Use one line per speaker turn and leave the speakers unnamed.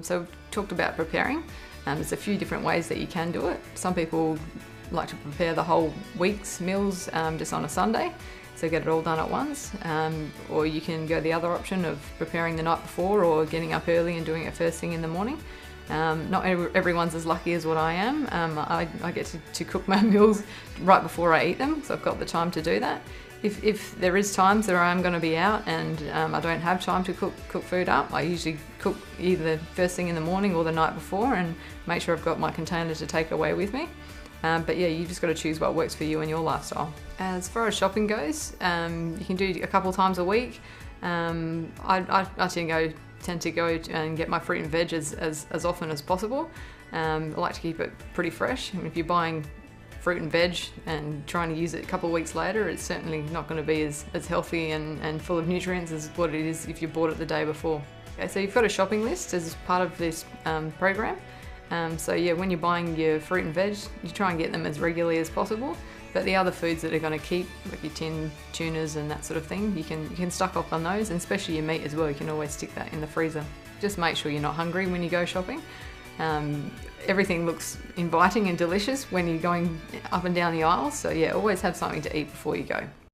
So we've talked about preparing. There's a few different ways that you can do it. Some people like to prepare the whole week's meals just on a Sunday, so get it all done at once. Or you can go the other option of preparing the night before or getting up early and doing it first thing in the morning. Not everyone's as lucky as what I am. I get to cook my meals right before I eat them, so I've got the time to do that. If there is times that I'm going to be out and I don't have time to cook food up, I usually cook either first thing in the morning or the night before and make sure I've got my container to take away with me. But yeah, you've just got to choose what works for you and your lifestyle. As far as shopping goes, you can do a couple times a week. I tend to go and get my fruit and veg as often as possible. I like to keep it pretty fresh. And if you're buying fruit and veg and trying to use it a couple of weeks later, it's certainly not going to be as healthy and full of nutrients as what it is if you bought it the day before. Okay, so you've got a shopping list as part of this program. So yeah, when you're buying your fruit and veg, you try and get them as regularly as possible. But the other foods that are going to keep, like your tin tunas and that sort of thing, you can stock up on those, and especially your meat as well. You can always stick that in the freezer. Just make sure you're not hungry when you go shopping. Everything looks inviting and delicious when you're going up and down the aisles, so yeah, always have something to eat before you go.